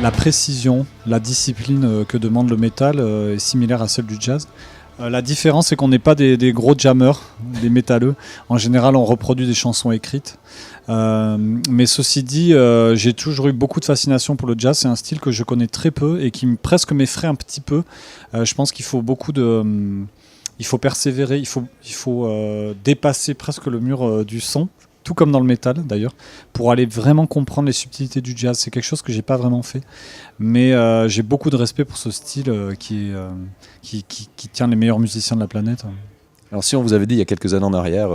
la précision, la discipline que demande le métal est similaire à celle du jazz. La différence, c'est qu'on n'est pas des gros jammers, des métalleux. En général, on reproduit des chansons écrites. Mais ceci dit, j'ai toujours eu beaucoup de fascination pour le jazz. C'est un style que je connais très peu et qui presque m'effraie un petit peu. Je pense qu'il faut il faut persévérer, il faut dépasser presque le mur du son, tout comme dans le métal d'ailleurs, pour aller vraiment comprendre les subtilités du jazz. C'est quelque chose que j'ai pas vraiment fait, mais j'ai beaucoup de respect pour ce style qui tient les meilleurs musiciens de la planète. Alors si on vous avait dit il y a quelques années en arrière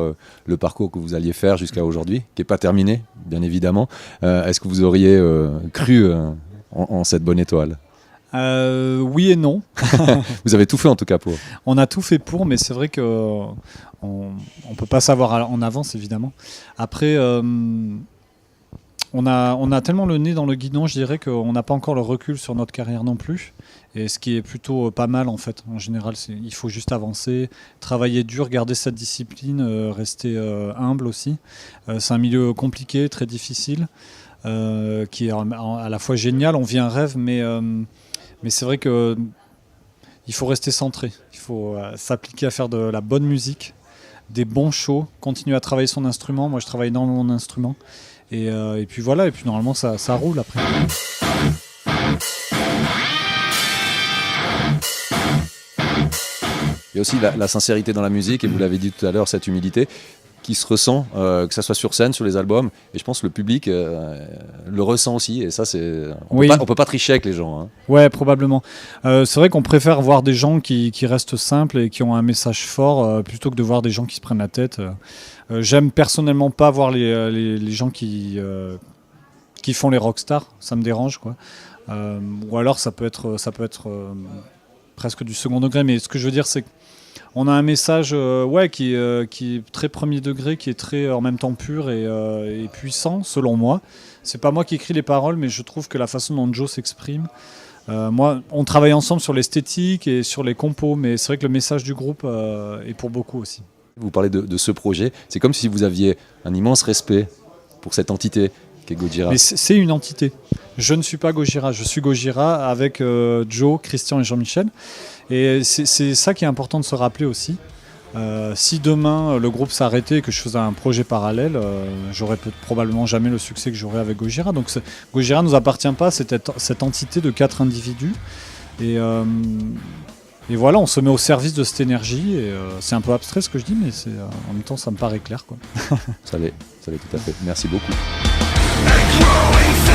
le parcours que vous alliez faire jusqu'à aujourd'hui, qui n'est pas terminé, bien évidemment, est-ce que vous auriez cru en cette bonne étoile ? Oui et non. Vous avez tout fait en tout cas pour. On a tout fait pour, mais c'est vrai que on peut pas savoir en avance évidemment. Après, on a tellement le nez dans le guidon, je dirais qu'on n'a pas encore le recul sur notre carrière non plus. Et ce qui est plutôt pas mal en fait. En général, il faut juste avancer, travailler dur, garder cette discipline, rester humble aussi. C'est un milieu compliqué, très difficile, qui est à la fois génial. On vit un rêve, mais c'est vrai que il faut rester centré. Il faut s'appliquer à faire de la bonne musique, des bons shows, continuer à travailler son instrument. Moi, je travaille énormément mon instrument. Et puis voilà, et puis normalement, ça roule après. Il y a aussi la sincérité dans la musique, et vous l'avez dit tout à l'heure, cette humilité qui se ressent, que ça soit sur scène, sur les albums, et je pense que le public le ressent aussi, et ça c'est... On peut pas tricher avec les gens. Hein. Ouais, probablement. C'est vrai qu'on préfère voir des gens qui restent simples et qui ont un message fort, plutôt que de voir des gens qui se prennent la tête. J'aime personnellement pas voir les gens qui font les rockstars, ça me dérange, quoi. Ou alors ça peut être presque du second degré, mais ce que je veux dire c'est qu'on a un message qui est très premier degré, qui est très en même temps pur et puissant selon moi. C'est pas moi qui écris les paroles, mais je trouve que la façon dont Joe s'exprime, moi on travaille ensemble sur l'esthétique et sur les compos, mais c'est vrai que le message du groupe est pour beaucoup aussi. Vous parlez de ce projet, c'est comme si vous aviez un immense respect pour cette entité qu'est Gojira. Mais c'est une entité. Je ne suis pas Gojira, je suis Gojira avec Joe, Christian et Jean-Michel. Et c'est ça qui est important de se rappeler aussi. Si demain le groupe s'arrêtait et que je faisais un projet parallèle, j'aurais probablement jamais le succès que j'aurais avec Gojira. Donc Gojira ne nous appartient pas, cette entité de 4 individus. Et voilà, on se met au service de cette énergie. Et c'est un peu abstrait ce que je dis, mais en même temps ça me paraît clair, quoi. Ça l'est tout à fait. Merci beaucoup. And growing